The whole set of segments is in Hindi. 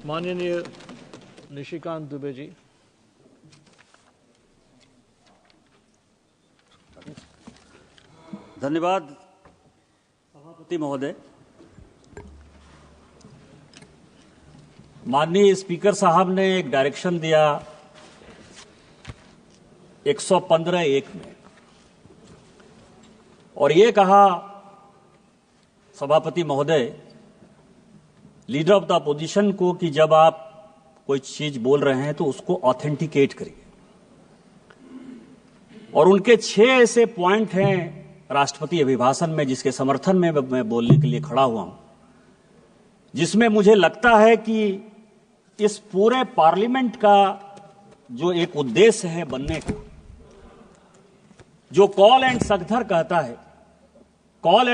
माननीय निशिकांत दुबे जी। धन्यवाद सभापति महोदय। माननीय स्पीकर साहब ने एक डायरेक्शन दिया 115(1) में और ये कहा सभापति महोदय लीडर ऑफ द अपोजिशन को कि जब आप कोई चीज बोल रहे हैं तो उसको ऑथेंटिकेट करिए। और उनके 6 ऐसे पॉइंट हैं राष्ट्रपति अभिभाषण में जिसके समर्थन में मैं बोलने के लिए खड़ा हुआ हूं, जिसमें मुझे लगता है कि इस पूरे पार्लियामेंट का जो एक उद्देश्य है बनने का, जो कॉल एंड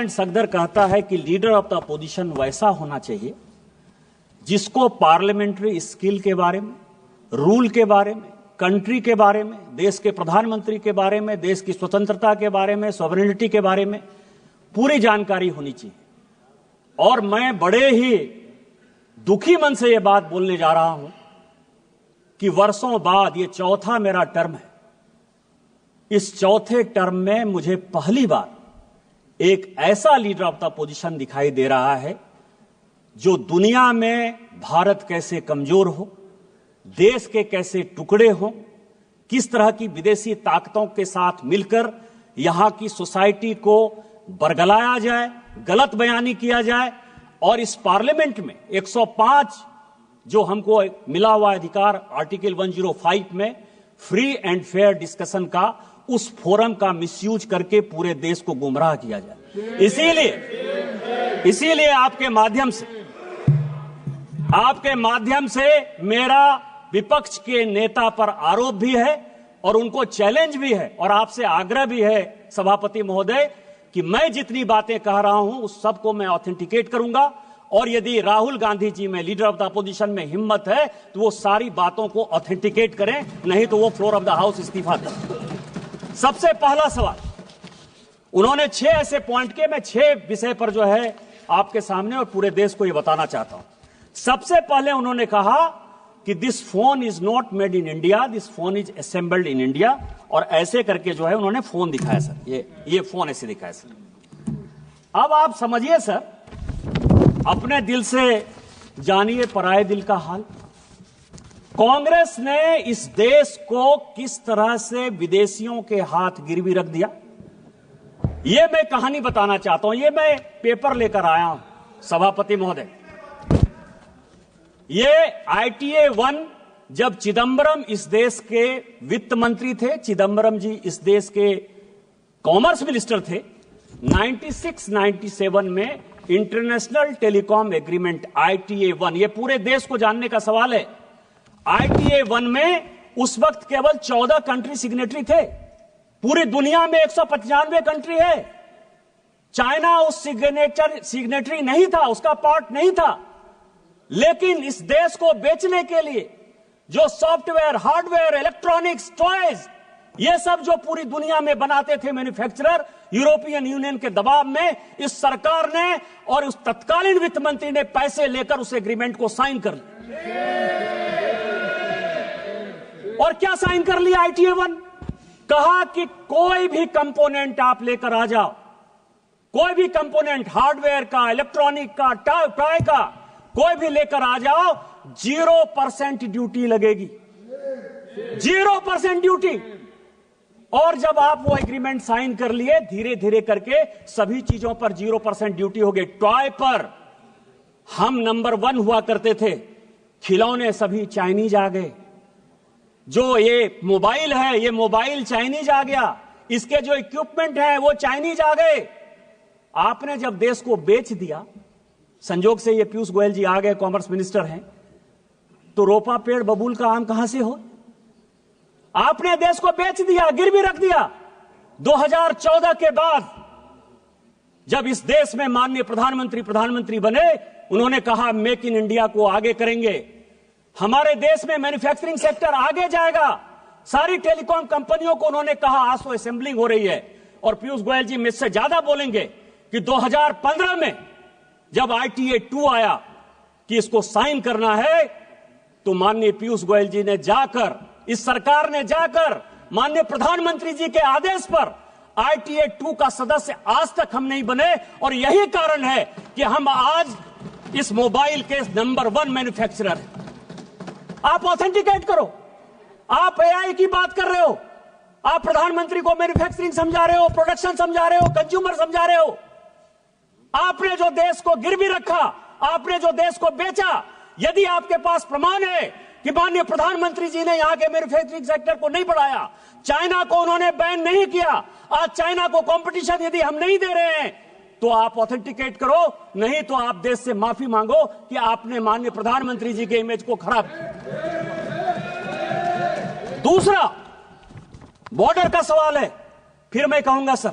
सगदर कहता है कि लीडर ऑफ द अपोजिशन वैसा होना चाहिए जिसको पार्लियामेंट्री स्किल के बारे में, रूल के बारे में, कंट्री के बारे में, देश के प्रधानमंत्री के बारे में, देश की स्वतंत्रता के बारे में, सॉवरेनिटी के बारे में पूरी जानकारी होनी चाहिए। और मैं बड़े ही दुखी मन से यह बात बोलने जा रहा हूं कि वर्षों बाद ये चौथा मेरा टर्म है। इस चौथे टर्म में मुझे पहली बार एक ऐसा लीडर ऑफ द अपोजिशन दिखाई दे रहा है जो दुनिया में भारत कैसे कमजोर हो, देश के कैसे टुकड़े हो, किस तरह की विदेशी ताकतों के साथ मिलकर यहां की सोसाइटी को बरगलाया जाए, गलत बयानी किया जाए। और इस पार्लियामेंट में 105 जो हमको मिला हुआ अधिकार आर्टिकल 105 में फ्री एंड फेयर डिस्कशन का, उस फोरम का मिसयूज करके पूरे देश को गुमराह किया जाए। इसीलिए आपके माध्यम से मेरा विपक्ष के नेता पर आरोप भी है और उनको चैलेंज भी है और आपसे आग्रह भी है सभापति महोदय कि मैं जितनी बातें कह रहा हूं उस सबको मैं ऑथेंटिकेट करूंगा। और यदि राहुल गांधी जी में, लीडर ऑफ द अपोजिशन में हिम्मत है तो वो सारी बातों को ऑथेंटिकेट करें, नहीं तो वो फ्लोर ऑफ द हाउस इस्तीफा दें। सबसे पहला सवाल, उन्होंने 6 ऐसे पॉइंट के, मैं 6 विषय पर जो है आपके सामने और पूरे देश को ये बताना चाहता हूं। सबसे पहले उन्होंने कहा कि this phone is not made in India, this phone is assembled in India. और ऐसे करके जो है उन्होंने फोन दिखाया सर, ये फोन ऐसे दिखाया सर। अब आप समझिए सर, अपने दिल से जानिए पराये दिल का हाल। कांग्रेस ने इस देश को किस तरह से विदेशियों के हाथ गिरवी रख दिया, ये मैं कहानी बताना चाहता हूं। ये मैं पेपर लेकर आया हूं सभापति महोदय। ये ITA 1 जब चिदंबरम इस देश के वित्त मंत्री थे, चिदंबरम जी इस देश के कॉमर्स मिनिस्टर थे, 96-97 में इंटरनेशनल टेलीकॉम एग्रीमेंट ITA 1, ये पूरे देश को जानने का सवाल है। ITA 1 में उस वक्त केवल 14 कंट्री सिग्नेटरी थे। पूरी दुनिया में 195 कंट्री है। चाइना उस सिग्नेटरी नहीं था, उसका पार्ट नहीं था। लेकिन इस देश को बेचने के लिए जो सॉफ्टवेयर, हार्डवेयर, इलेक्ट्रॉनिक्स, टॉयज, ये सब जो पूरी दुनिया में बनाते थे मैन्युफैक्चरर, यूरोपियन यूनियन के दबाव में इस सरकार ने और उस तत्कालीन वित्त मंत्री ने पैसे लेकर उस एग्रीमेंट को साइन कर लिया। और क्या साइन कर लिया ITA 1? कहा कि कोई भी कंपोनेंट आप लेकर आ जाओ, कोई भी कंपोनेंट हार्डवेयर का, इलेक्ट्रॉनिक का, टॉय का, कोई भी लेकर आ जाओ, 0% ड्यूटी लगेगी, 0% ड्यूटी। और जब आप वो एग्रीमेंट साइन कर लिए, धीरे धीरे करके सभी चीजों पर 0% ड्यूटी हो गई। टॉय पर हम नंबर 1 हुआ करते थे, खिलौने सभी चाइनीज आ गए। जो ये मोबाइल है, ये मोबाइल चाइनीज आ गया, इसके जो इक्विपमेंट है वो चाइनीज आ गए। आपने जब देश को बेच दिया, संजोग से ये पीयूष गोयल जी आ गए, कॉमर्स मिनिस्टर हैं, तो रोपा पेड़ बबूल का आम कहां से हो? आपने देश को बेच दिया, गिरवी रख दिया। 2014 के बाद जब इस देश में माननीय प्रधानमंत्री बने, उन्होंने कहा मेक इन इंडिया को आगे करेंगे, हमारे देश में मैन्युफैक्चरिंग सेक्टर आगे जाएगा। सारी टेलीकॉम कंपनियों को उन्होंने कहा आज तो असेंबलिंग हो रही है, और पीयूष गोयल जी मुझसे ज्यादा बोलेंगे कि 2015 में जब ITA 2 आया कि इसको साइन करना है, तो माननीय पीयूष गोयल जी ने जाकर, इस सरकार ने जाकर माननीय प्रधानमंत्री जी के आदेश पर ITA 2 का सदस्य आज तक हम नहीं बने। और यही कारण है कि हम आज इस मोबाइल के नंबर 1 मैन्युफैक्चरर हैं। आप ऑथेंटिकेट करो। आप AI की बात कर रहे हो, आप प्रधानमंत्री को मैन्युफैक्चरिंग समझा रहे हो, प्रोडक्शन समझा रहे हो, कंज्यूमर समझा रहे हो। आपने जो देश को गिरवी रखा, आपने जो देश को बेचा, यदि आपके पास प्रमाण है कि माननीय प्रधानमंत्री जी ने यहां के मैन्युफैक्चरिंग सेक्टर को नहीं बढ़ाया, चाइना को उन्होंने बैन नहीं किया, आज चाइना को कंपटीशन यदि हम नहीं दे रहे हैं, तो आप ऑथेंटिकेट करो, नहीं तो आप देश से माफी मांगो कि आपने माननीय प्रधानमंत्री जी के इमेज को खराब किया। दूसरा बॉर्डर का सवाल है। फिर मैं कहूंगा सर,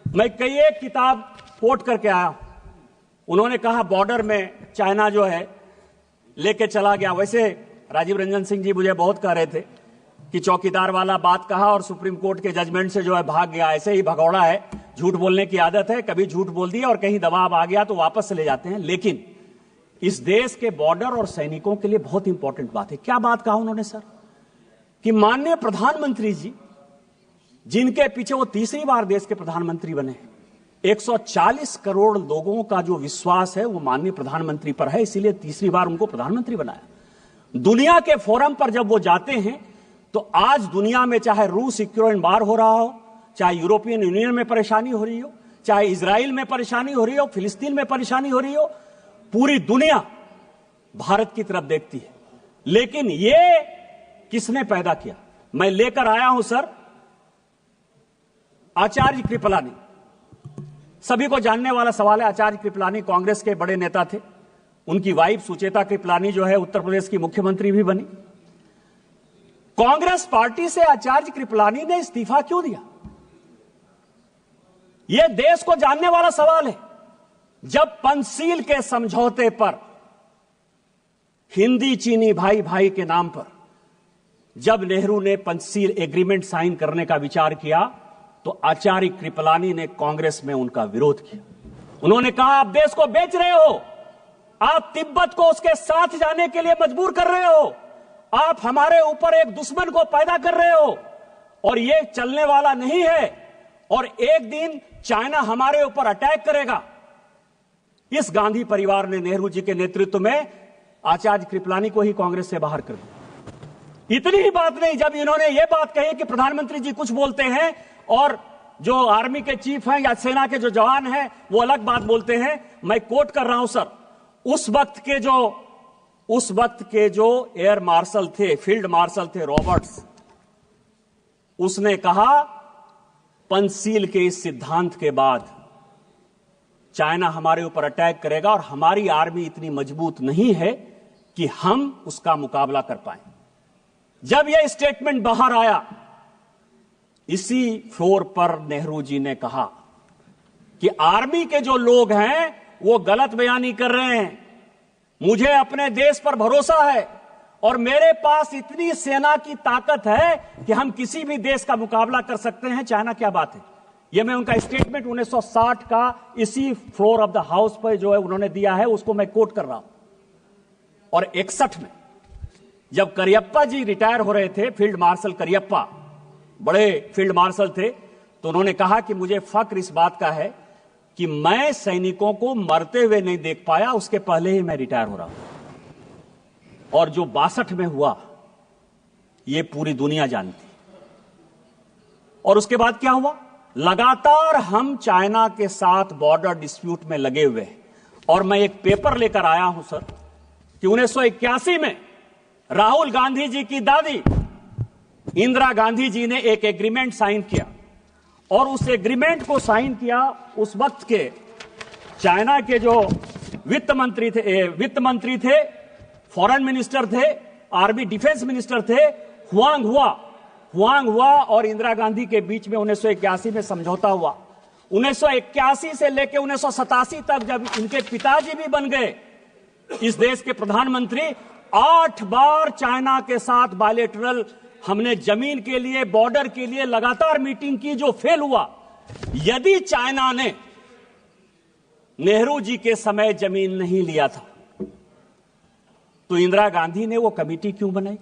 मैं कई एक किताब कोट करके आया। उन्होंने कहा बॉर्डर में चाइना जो है लेके चला गया। वैसे राजीव रंजन सिंह जी मुझे बहुत कह रहे थे कि चौकीदार वाला बात कहा और सुप्रीम कोर्ट के जजमेंट से जो है भाग गया। ऐसे ही भगौड़ा है, झूठ बोलने की आदत है, कभी झूठ बोल दिया और कहीं दबाव आ गया तो वापस चले जाते हैं। लेकिन इस देश के बॉर्डर और सैनिकों के लिए बहुत इंपॉर्टेंट बात है। क्या बात कहा उन्होंने सर? कि माननीय प्रधानमंत्री जी, जिनके पीछे वो तीसरी बार देश के प्रधानमंत्री बने, 140 करोड़ लोगों का जो विश्वास है वो माननीय प्रधानमंत्री पर है, इसीलिए तीसरी बार उनको प्रधानमंत्री बनाया। दुनिया के फोरम पर जब वो जाते हैं तो आज दुनिया में चाहे रूस यूक्रेन वार हो रहा हो, चाहे यूरोपियन यूनियन में परेशानी हो रही हो, चाहे इजराइल में परेशानी हो रही हो, फिलिस्तीन में परेशानी हो रही हो, पूरी दुनिया भारत की तरफ देखती है। लेकिन ये किसने पैदा किया? मैं लेकर आया हूं सर आचार्य कृपलानी। सभी को जानने वाला सवाल है। आचार्य कृपलानी कांग्रेस के बड़े नेता थे। उनकी वाइफ सुचेता कृपलानी जो है उत्तर प्रदेश की मुख्यमंत्री भी बनी। कांग्रेस पार्टी से आचार्य कृपलानी ने इस्तीफा क्यों दिया? यह देश को जानने वाला सवाल है। जब पंचशील के समझौते पर, हिंदी चीनी भाई भाई के नाम पर, जब नेहरू ने पंचशील एग्रीमेंट साइन करने का विचार किया तो आचार्य कृपलानी ने कांग्रेस में उनका विरोध किया। उन्होंने कहा आप देश को बेच रहे हो, आप तिब्बत को उसके साथ जाने के लिए मजबूर कर रहे हो, आप हमारे ऊपर एक दुश्मन को पैदा कर रहे हो और यह चलने वाला नहीं है और एक दिन चाइना हमारे ऊपर अटैक करेगा। इस गांधी परिवार ने नेहरू जी के नेतृत्व में आचार्य कृपलानी को ही कांग्रेस से बाहर कर दिया। इतनी ही बात नहीं, जब इन्होंने यह बात कही कि प्रधानमंत्री जी कुछ बोलते हैं और जो आर्मी के चीफ हैं या सेना के जो जवान हैं वो अलग बात बोलते हैं, मैं कोट कर रहा हूं सर, उस वक्त के जो एयर मार्शल थे, फील्ड मार्शल थे रॉबर्ट्स, उसने कहा पंचशील के इस सिद्धांत के बाद चाइना हमारे ऊपर अटैक करेगा और हमारी आर्मी इतनी मजबूत नहीं है कि हम उसका मुकाबला कर पाए। जब यह स्टेटमेंट बाहर आया, इसी फ्लोर पर नेहरू जी ने कहा कि आर्मी के जो लोग हैं वो गलत बयानी कर रहे हैं, मुझे अपने देश पर भरोसा है और मेरे पास इतनी सेना की ताकत है कि हम किसी भी देश का मुकाबला कर सकते हैं, चाइना क्या बात है। यह मैं उनका स्टेटमेंट 1960 का इसी फ्लोर ऑफ द हाउस पर जो है उन्होंने दिया है, उसको मैं कोट कर रहा हूं। और 61 में जब करियप्पा जी रिटायर हो रहे थे, फील्ड मार्शल करियप्पा बड़े फील्ड मार्शल थे, तो उन्होंने कहा कि मुझे फक्र इस बात का है कि मैं सैनिकों को मरते हुए नहीं देख पाया, उसके पहले ही मैं रिटायर हो रहा हूं। और जो 62 में हुआ यह पूरी दुनिया जानती। और उसके बाद क्या हुआ? लगातार हम चाइना के साथ बॉर्डर डिस्प्यूट में लगे हुए हैं। और मैं एक पेपर लेकर आया हूं सर कि 1981 में राहुल गांधी जी की दादी इंदिरा गांधी जी ने एक एग्रीमेंट साइन किया और उस एग्रीमेंट को साइन किया उस वक्त के चाइना के जो वित्त मंत्री थे, फॉरेन मिनिस्टर थे, आर्मी डिफेंस मिनिस्टर थे, हुआंग हुआ और इंदिरा गांधी के बीच में 1981 में समझौता हुआ। 1981 से लेकर 1987 तक जब इनके पिताजी भी बन गए इस देश के प्रधानमंत्री, 8 बार चाइना के साथ बायलैटरल हमने जमीन के लिए, बॉर्डर के लिए लगातार मीटिंग की, जो फेल हुआ। यदि चाइना ने नेहरू जी के समय जमीन नहीं लिया था तो इंदिरा गांधी ने वो कमेटी क्यों बनाई?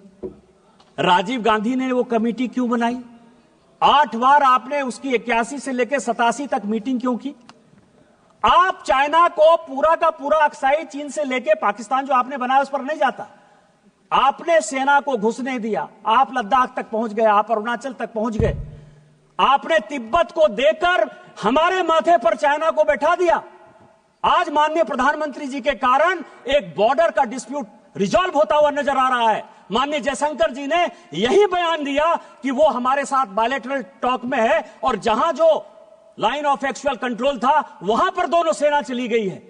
राजीव गांधी ने वो कमेटी क्यों बनाई? 8 बार आपने उसकी 81 से लेकर 87 तक मीटिंग क्यों की? आप चाइना को पूरा का पूरा अक्साई चीन से लेकर पाकिस्तान जो आपने बनाया उस पर नहीं जाता। आपने सेना को घुसने दिया, आप लद्दाख तक पहुंच गए, आप अरुणाचल तक पहुंच गए, आपने तिब्बत को देकर हमारे माथे पर चाइना को बैठा दिया। आज माननीय प्रधानमंत्री जी के कारण एक बॉर्डर का डिस्प्यूट रिजॉल्व होता हुआ नजर आ रहा है। माननीय जयशंकर जी ने यही बयान दिया कि वो हमारे साथ बायलैटरल टॉक में है और जहां जो लाइन ऑफ एक्चुअल कंट्रोल था वहां पर दोनों सेना चली गई है।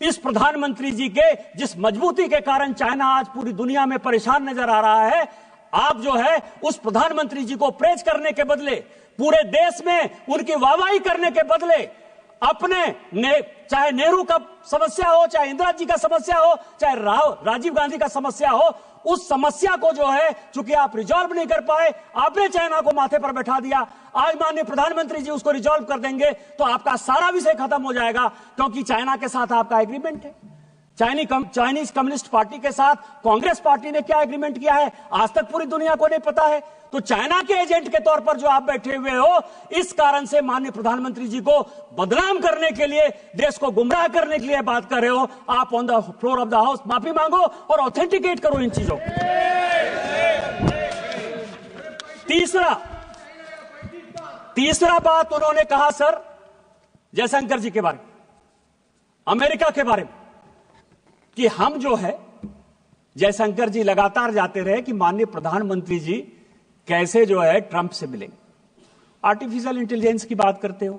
इस प्रधानमंत्री जी के जिस मजबूती के कारण चाइना आज पूरी दुनिया में परेशान नजर आ रहा है, आप जो है उस प्रधानमंत्री जी को प्रेज करने के बदले, पूरे देश में उनकी वाहवाही करने के बदले अपने चाहे नेहरू का समस्या हो, चाहे इंदिरा जी का समस्या हो, चाहे राजीव गांधी का समस्या हो, उस समस्या को जो है चूंकि आप रिजॉल्व नहीं कर पाए, आपने चाइना को माथे पर बैठा दिया। आज माननीय प्रधानमंत्री जी उसको रिजॉल्व कर देंगे तो आपका सारा विषय खत्म हो जाएगा, क्योंकि चाइना के साथ आपका एग्रीमेंट है। चाइनीज कम्युनिस्ट पार्टी के साथ कांग्रेस पार्टी ने क्या एग्रीमेंट किया है आज तक पूरी दुनिया को नहीं पता है। तो चाइना के एजेंट के तौर पर जो आप बैठे हुए हो, इस कारण से माननीय प्रधानमंत्री जी को बदनाम करने के लिए, देश को गुमराह करने के लिए बात कर रहे हो। आप on the floor of the house माफी मांगो और ऑथेंटिकेट करो इन चीजों को। तीसरा बात उन्होंने कहा सर जयशंकर जी के बारे में, अमेरिका के बारे में, कि हम जो है, जयशंकर जी लगातार जाते रहे कि माननीय प्रधानमंत्री जी कैसे जो है ट्रंप से मिलेंगे। आर्टिफिशियल इंटेलिजेंस की बात करते हो,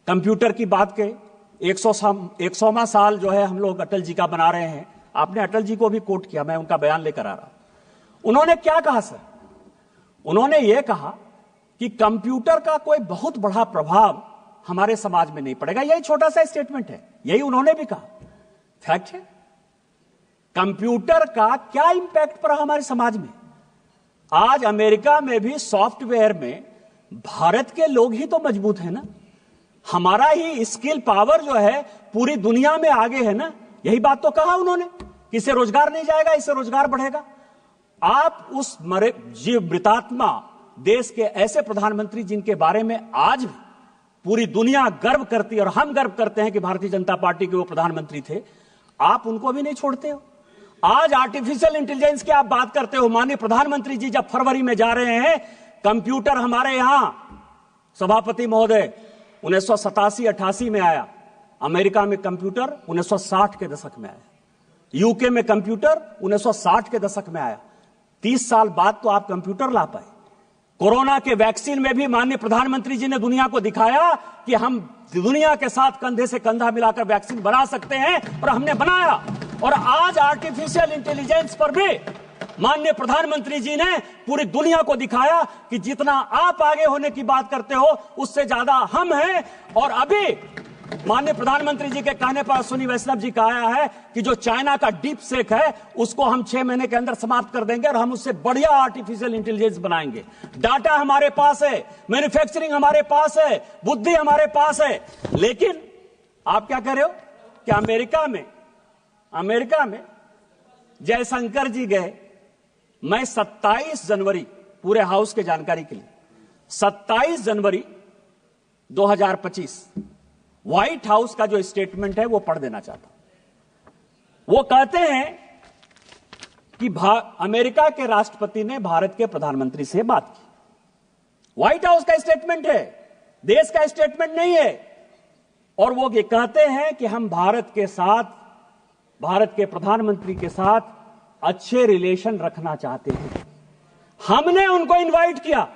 कंप्यूटर की बात के 100वां साल जो है हम लोग अटल जी का बना रहे हैं। आपने अटल जी को भी कोट किया, मैं उनका बयान लेकर आ रहा हूं। उन्होंने क्या कहा सर? उन्होंने यह कहा कि कंप्यूटर का कोई बहुत बड़ा प्रभाव हमारे समाज में नहीं पड़ेगा। यही छोटा सा स्टेटमेंट है, यही उन्होंने भी कहा। फैक्ट है, कंप्यूटर का क्या इंपैक्ट पड़ा हमारे समाज में। आज अमेरिका में भी सॉफ्टवेयर में भारत के लोग ही तो मजबूत है ना, हमारा ही स्किल पावर जो है पूरी दुनिया में आगे है ना। यही बात तो कहा उन्होंने कि इससे रोजगार नहीं जाएगा, इससे रोजगार बढ़ेगा। आप उस जीवमृतात्मा देश के ऐसे प्रधानमंत्री जिनके बारे में आज भी पूरी दुनिया गर्व करती है और हम गर्व करते हैं कि भारतीय जनता पार्टी के वो प्रधानमंत्री थे, आप उनको भी नहीं छोड़ते हो। आज आर्टिफिशियल इंटेलिजेंस की आप बात करते हो। माननीय प्रधानमंत्री जी जब फरवरी में जा रहे हैं, कंप्यूटर हमारे यहां सभापति महोदय 1987-88 में आया, अमेरिका में कंप्यूटर 1960 के दशक में आया, यूके में कंप्यूटर 1960 के दशक में आया। 30 साल बाद तो आप कंप्यूटर ला पाए। कोरोना के वैक्सीन में भी माननीय प्रधानमंत्री जी ने दुनिया को दिखाया कि हम दुनिया के साथ कंधे से कंधा मिलाकर वैक्सीन बना सकते हैं, और हमने बनाया। और आज आर्टिफिशियल इंटेलिजेंस पर भी माननीय प्रधानमंत्री जी ने पूरी दुनिया को दिखाया कि जितना आप आगे होने की बात करते हो उससे ज्यादा हम हैं। और अभी माननीय प्रधानमंत्री जी के कहने पर अश्विनी वैष्णव जी का आया है कि जो चाइना का डीप सेक है उसको हम 6 महीने के अंदर समाप्त कर देंगे और हम उससे बढ़िया आर्टिफिशियल इंटेलिजेंस बनाएंगे। डाटा हमारे पास है, मैन्युफैक्चरिंग हमारे पास है, बुद्धि हमारे पास है। लेकिन आप क्या कर रहे हो कि अमेरिका में जयशंकर जी गए। मैं 27 जनवरी, पूरे हाउस के जानकारी के लिए, 27 जनवरी 2025 व्हाइट हाउस का जो स्टेटमेंट है वो पढ़ देना चाहता हूं। वो कहते हैं कि अमेरिका के राष्ट्रपति ने भारत के प्रधानमंत्री से बात की। व्हाइट हाउस का स्टेटमेंट है, देश का स्टेटमेंट नहीं है। और वो ये कहते हैं कि हम भारत के प्रधानमंत्री के साथ अच्छे रिलेशन रखना चाहते हैं। हमने उनको इनवाइट किया।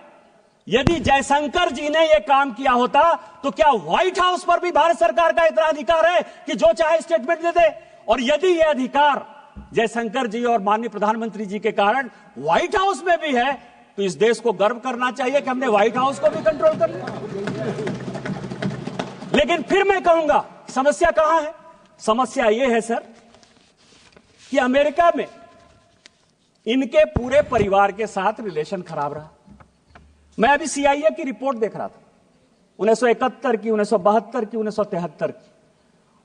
यदि जयशंकर जी ने यह काम किया होता तो क्या व्हाइट हाउस पर भी भारत सरकार का इतना अधिकार है कि जो चाहे स्टेटमेंट दे दे? और यदि यह अधिकार जयशंकर जी और माननीय प्रधानमंत्री जी के कारण व्हाइट हाउस में भी है, तो इस देश को गर्व करना चाहिए कि हमने व्हाइट हाउस को भी कंट्रोल कर लिया। लेकिन फिर मैं कहूंगा समस्या कहां है? समस्या यह है सर कि अमेरिका में इनके पूरे परिवार के साथ रिलेशन खराब रहा। मैं अभी CIA की रिपोर्ट देख रहा था, 1971 की, 1972 की, 1973 की।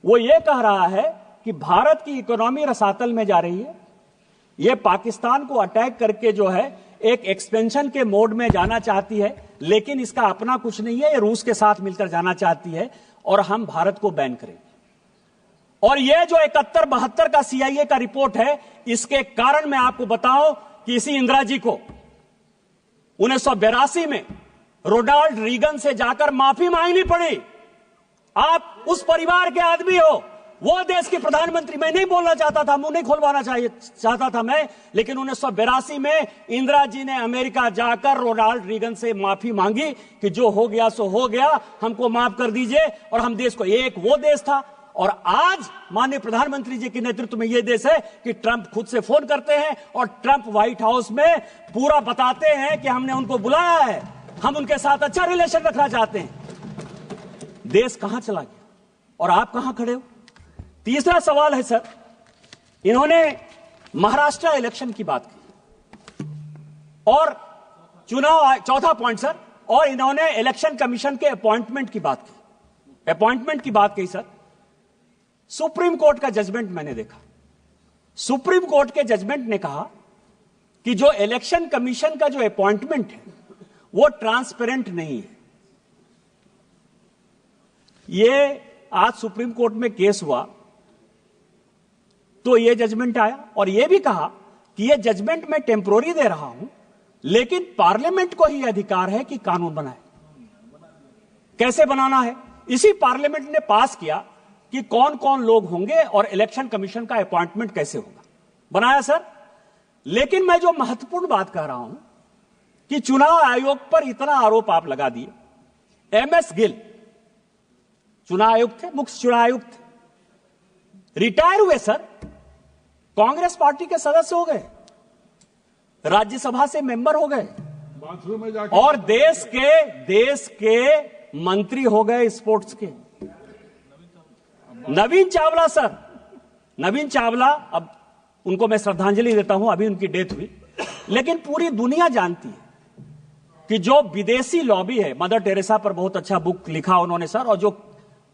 वो ये कह रहा है कि भारत की इकोनॉमी रसातल में जा रही है, ये पाकिस्तान को अटैक करके जो है एक एक्सपेंशन के मोड में जाना चाहती है, लेकिन इसका अपना कुछ नहीं है। ये रूस के साथ मिलकर जाना चाहती है और हम भारत को बैन करेंगे। और ये जो 71-72 का CIA का रिपोर्ट है, इसके कारण मैं आपको बताऊं कि इसी इंदिरा जी को 1982 में रोनाल्ड रीगन से जाकर माफी मांगनी पड़ी। आप उस परिवार के आदमी हो, वो देश के प्रधानमंत्री। मैं नहीं बोलना चाहता था, मुंह नहीं खोलवाना चाहता था मैं, लेकिन 1982 में इंदिरा जी ने अमेरिका जाकर रोनाल्ड रीगन से माफी मांगी कि जो हो गया सो हो गया, हमको माफ कर दीजिए। और हम देश को, एक वो देश था और आज माननीय प्रधानमंत्री जी के नेतृत्व में यह देश है कि ट्रंप खुद से फोन करते हैं और ट्रंप व्हाइट हाउस में पूरा बताते हैं कि हमने उनको बुलाया है, हम उनके साथ अच्छा रिलेशन रखना चाहते हैं। देश कहां चला गया और आप कहां खड़े हो? तीसरा सवाल है सर, इन्होंने महाराष्ट्र इलेक्शन की बात की और चुनाव, चौथा पॉइंट सर, और इन्होंने इलेक्शन कमीशन के अपॉइंटमेंट की बात की, अपॉइंटमेंट की बात की सर। सुप्रीम कोर्ट का जजमेंट मैंने देखा। सुप्रीम कोर्ट के जजमेंट ने कहा कि जो इलेक्शन कमीशन का जो अपॉइंटमेंट है वो ट्रांसपेरेंट नहीं है। ये आज सुप्रीम कोर्ट में केस हुआ तो ये जजमेंट आया और ये भी कहा कि ये जजमेंट मैं टेम्पोररी दे रहा हूं, लेकिन पार्लियामेंट को ही अधिकार है कि कानून बनाए। कैसे बनाना है, इसी पार्लियामेंट ने पास किया कि कौन कौन लोग होंगे और इलेक्शन कमीशन का अपॉइंटमेंट कैसे होगा, बनाया सर। लेकिन मैं जो महत्वपूर्ण बात कह रहा हूं कि चुनाव आयोग पर इतना आरोप आप लगा दिए। MS गिल चुनाव आयुक्त थे, मुख्य चुनाव आयुक्त थे, रिटायर हुए सर, कांग्रेस पार्टी के सदस्य हो गए, राज्यसभा से मेंबर हो गए और देश के मंत्री हो गए स्पोर्ट्स के। नवीन चावला सर, नवीन चावला, अब उनको मैं श्रद्धांजलि देता हूं, अभी उनकी डेथ हुई, लेकिन पूरी दुनिया जानती है कि जो विदेशी लॉबी है, मदर टेरेसा पर बहुत अच्छा बुक लिखा उन्होंने सर, और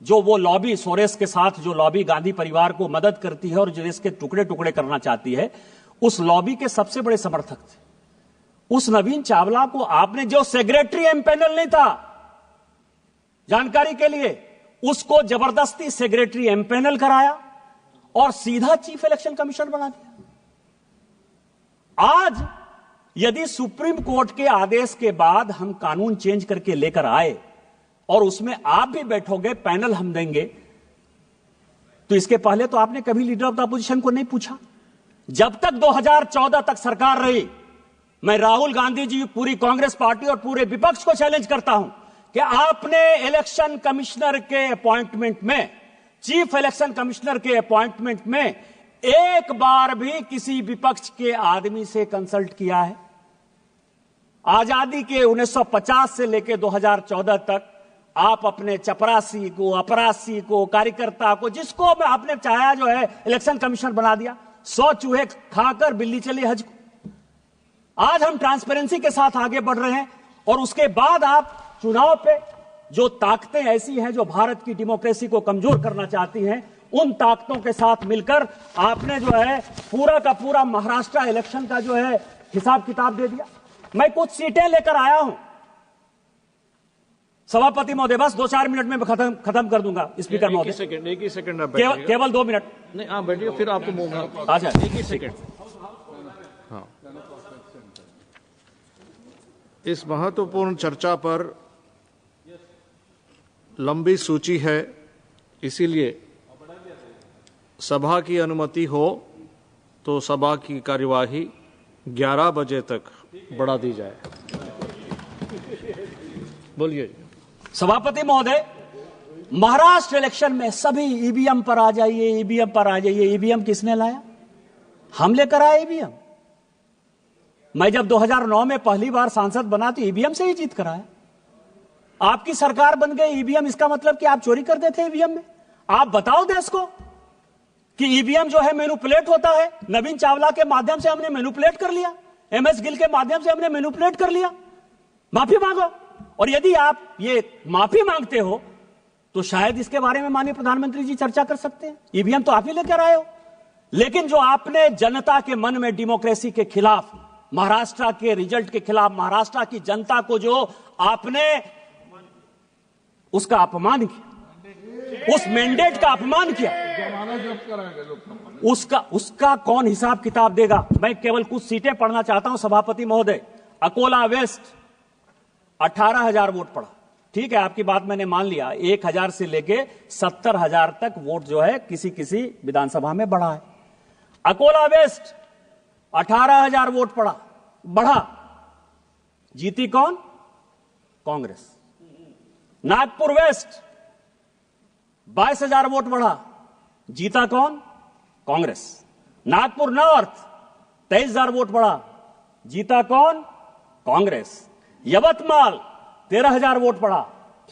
जो वो लॉबी सोरेस के साथ जो लॉबी गांधी परिवार को मदद करती है और जो देश के टुकड़े टुकड़े करना चाहती है, उस लॉबी के सबसे बड़े समर्थक थे। उस नवीन चावला को आपने, जो सेक्रेटरी एमपैनल नहीं था, जानकारी के लिए, उसको जबरदस्ती सेक्रेटरी एमपैनल कराया और सीधा चीफ इलेक्शन कमिश्नर बना दिया। आज यदि सुप्रीम कोर्ट के आदेश के बाद हम कानून चेंज करके लेकर आए और उसमें आप भी बैठोगे, पैनल हम देंगे, तो इसके पहले तो आपने कभी लीडर ऑफ द अपोजिशन को नहीं पूछा। जब तक 2014 तक सरकार रही, मैं राहुल गांधी जी, पूरी कांग्रेस पार्टी और पूरे विपक्ष को चैलेंज करता हूं कि आपने इलेक्शन कमिश्नर के अपॉइंटमेंट में, चीफ इलेक्शन कमिश्नर के अपॉइंटमेंट में एक बार भी किसी विपक्ष के आदमी से कंसल्ट किया है? आजादी के 1950 से लेकर 2014 तक आप अपने चपरासी को, अपरासी को, कार्यकर्ता को, जिसको आपने चाहा जो है इलेक्शन कमिश्नर बना दिया। 100 चूहे खाकर बिल्ली चली हज को। आज हम ट्रांसपेरेंसी के साथ आगे बढ़ रहे हैं और उसके बाद आप चुनाव पे जो ताकतें ऐसी हैं जो भारत की डेमोक्रेसी को कमजोर करना चाहती हैं, उन ताकतों के साथ मिलकर आपने जो है पूरा का पूरा महाराष्ट्र इलेक्शन का जो है हिसाब किताब दे दिया। मैं कुछ सीटें लेकर आया हूं सभापति महोदय, बस 2-4 मिनट में खत्म कर दूंगा। स्पीकर महोदय, एक ही सेकंड केवल 2 मिनट। नहीं, आप बैठिए, फिर आपको अच्छा, एक ही सेकंड। हाँ, इस महत्वपूर्ण चर्चा पर लंबी सूची है, इसीलिए सभा की अनुमति हो तो सभा की कार्यवाही 11 बजे तक बढ़ा दी जाए। बोलिए सभापति महोदय, महाराष्ट्र इलेक्शन में सभी ईवीएम पर आ जाइए, ईवीएम पर आ जाइए। ईवीएम किसने लाया? हम लेकर आए ईवीएम। मैं जब 2009 में पहली बार सांसद बना तो ईवीएम से ही जीत कर आया। आपकी सरकार बन गई ईवीएम, इसका मतलब कि आप चोरी कर देते ईवीएम में? आप बताओ देश को कि ईवीएम जो है मैनिपुलेट होता है। नवीन चावला के माध्यम से हमने मैनिपुलेट कर लिया, MS गिल के माध्यम से हमने मैनिपुलेट कर लिया। माफी मांगो, और यदि आप ये माफी मांगते हो तो शायद इसके बारे में माननीय प्रधानमंत्री जी चर्चा कर सकते हैं। ईवीएम तो आप ही लेकर आए हो। लेकिन जो आपने जनता के मन में डेमोक्रेसी के खिलाफ, महाराष्ट्र के रिजल्ट के खिलाफ, महाराष्ट्र की जनता को जो आपने उसका अपमान किया, उस मैंडेट का अपमान किया, उसका कौन हिसाब किताब देगा? मैं केवल कुछ सीटें पढ़ना चाहता हूं सभापति महोदय। अकोला वेस्ट 18,000 वोट पड़ा, ठीक है, आपकी बात मैंने मान लिया। 1,000 से लेके 70,000 तक वोट जो है किसी किसी विधानसभा में बढ़ा है। अकोला वेस्ट 18,000 वोट बढ़ा, जीती कौन? कांग्रेस। नागपुर वेस्ट 22,000 वोट बढ़ा, जीता कौन? कांग्रेस। नागपुर नॉर्थ 23,000 वोट बढ़ा, जीता कौन? कांग्रेस। यवतमाल 13,000 वोट बढ़ा,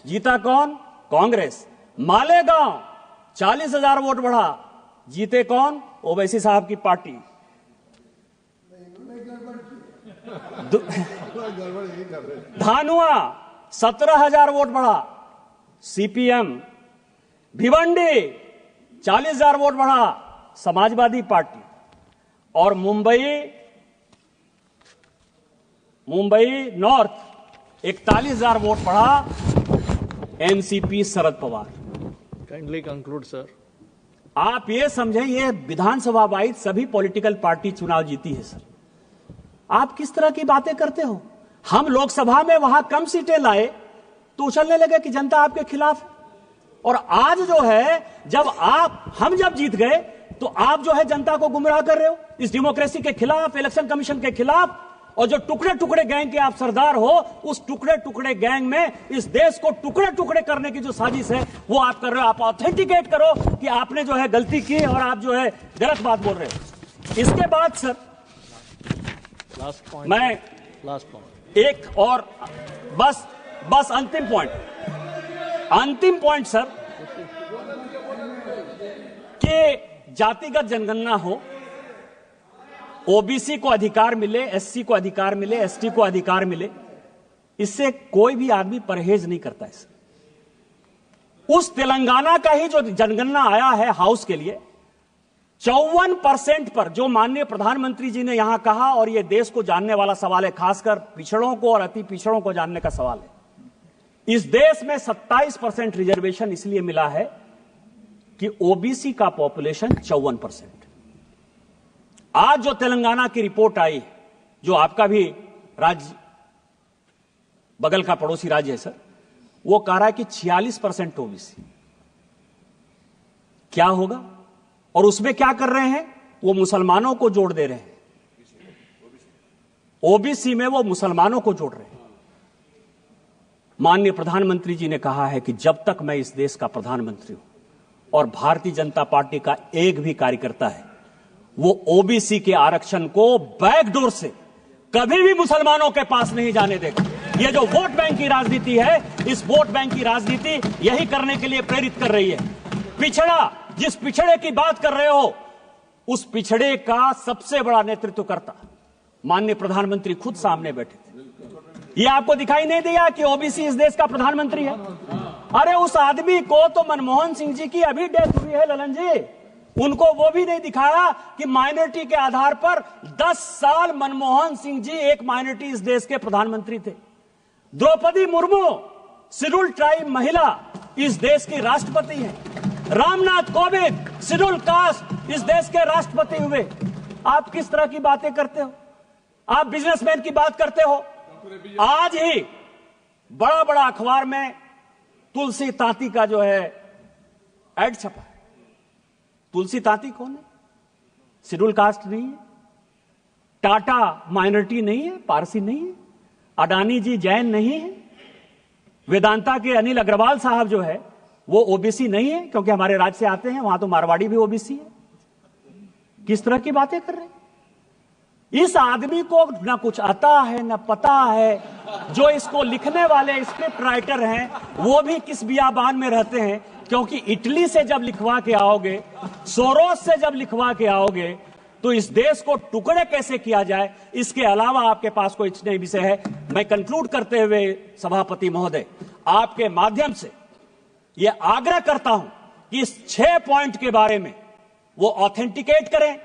जीता कौन? कांग्रेस। मालेगांव 40,000 वोट बढ़ा, जीते कौन? ओवैसी साहब की पार्टी। धानुआ 17,000 वोट बढ़ा, सीपीएम। भिवंडी 40,000 वोट बढ़ा, समाजवादी पार्टी। और मुंबई नॉर्थ 41,000 वोट बढ़ा, NCP Sharad Pawar. Kindly conclude sir. आप ये समझें, ये विधानसभा वाइज सभी पॉलिटिकल पार्टी चुनाव जीती है सर। आप किस तरह की बातें करते हो? हम लोकसभा में वहां कम सीटें लाए तो उछलने लगे कि जनता आपके खिलाफ है। और आज जो है, हम जब जीत गए तो आप जो है जनता को गुमराह कर रहे हो इस डेमोक्रेसी के खिलाफ, इलेक्शन कमीशन के खिलाफ। और जो टुकड़े टुकड़े गैंग के आप सरदार हो, उस टुकड़े टुकड़े गैंग में इस देश को टुकड़े टुकड़े करने की जो साजिश है वो आप कर रहे हो। आप ऑथेंटिकेट करो कि आपने जो है गलती की और आप जो है गलत बात बोल रहे हो। इसके बाद सर लास्ट पॉइंट, मैं लास्ट पॉइंट, एक और बस अंतिम पॉइंट सर, कि जातिगत जनगणना हो, ओबीसी को अधिकार मिले, एससी को अधिकार मिले, एसटी को अधिकार मिले, इससे कोई भी आदमी परहेज नहीं करता है। उस तेलंगाना का ही जो जनगणना आया है हाउस के लिए, 54% पर जो माननीय प्रधानमंत्री जी ने यहां कहा, और यह देश को जानने वाला सवाल है, खासकर पिछड़ों को और अति पिछड़ों को जानने का सवाल है। इस देश में 27% रिजर्वेशन इसलिए मिला है कि ओबीसी का पॉपुलेशन 54%। आज जो तेलंगाना की रिपोर्ट आई, जो आपका भी राज्य बगल का पड़ोसी राज्य है सर, वो कह रहा है कि 46% ओबीसी। क्या होगा? और उसमें क्या कर रहे हैं? वो मुसलमानों को जोड़ दे रहे हैं। ओबीसी में वो मुसलमानों को जोड़ रहे हैं। माननीय प्रधानमंत्री जी ने कहा है कि जब तक मैं इस देश का प्रधानमंत्री हूं और भारतीय जनता पार्टी का एक भी कार्यकर्ता है, वो ओबीसी के आरक्षण को बैकडोर से कभी भी मुसलमानों के पास नहीं जाने देगा। ये जो वोट बैंक की राजनीति है, इस वोट बैंक की राजनीति यही करने के लिए प्रेरित कर रही है। पिछड़ा, जिस पिछड़े की बात कर रहे हो, उस पिछड़े का सबसे बड़ा नेतृत्वकर्ता माननीय प्रधानमंत्री खुद सामने बैठे थे। ये आपको दिखाई नहीं दिया कि ओबीसी इस देश का प्रधानमंत्री है? अरे उस आदमी को तो मनमोहन सिंह जी की अभी डेथ हुई है ललन जी, उनको वो भी नहीं दिखाया कि माइनॉरिटी के आधार पर 10 साल मनमोहन सिंह जी एक माइनॉरिटी इस देश के प्रधानमंत्री थे। द्रौपदी मुर्मू शेड्यूल ट्राइब महिला इस देश की राष्ट्रपति हैं। रामनाथ कोविंद शेड्यूल कास्ट इस देश के राष्ट्रपति हुए। आप किस तरह की बातें करते हो? आप बिजनेसमैन की बात करते हो। आज ही बड़ा बड़ा अखबार में तुलसी तांती का जो है एड छपा है। तुलसी तांती कौन है? शेड्यूल कास्ट नहीं है, टाटा माइनॉरिटी नहीं है, पारसी नहीं है, अडानी जी जैन नहीं है, वेदांता के अनिल अग्रवाल साहब जो है वो ओबीसी नहीं है, क्योंकि हमारे राज्य से आते हैं, वहां तो मारवाड़ी भी ओबीसी है। किस तरह की बातें कर रहे हैं? इस आदमी को न कुछ आता है न पता है। जो इसको लिखने वाले स्क्रिप्ट राइटर हैं वो भी किस बियाबान में रहते हैं, क्योंकि इटली से जब लिखवा के आओगे, सोरोस से जब लिखवा के आओगे, तो इस देश को टुकड़े कैसे किया जाए, इसके अलावा आपके पास कोई नहीं विषय है। मैं कंक्लूड करते हुए सभापति महोदय, आपके माध्यम से यह आग्रह करता हूं कि इस 6 पॉइंट के बारे में वो ऑथेंटिकेट करें,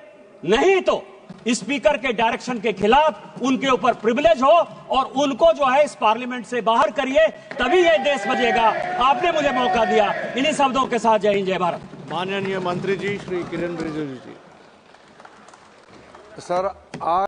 नहीं तो स्पीकर के डायरेक्शन के खिलाफ उनके ऊपर प्रिविलेज हो और उनको जो है इस पार्लियामेंट से बाहर करिए, तभी ये देश बचेगा। आपने मुझे मौका दिया। इन्हीं शब्दों के साथ जय हिंद, जय भारत। माननीय मंत्री जी श्री किरेन रिजिजू जी। सर आज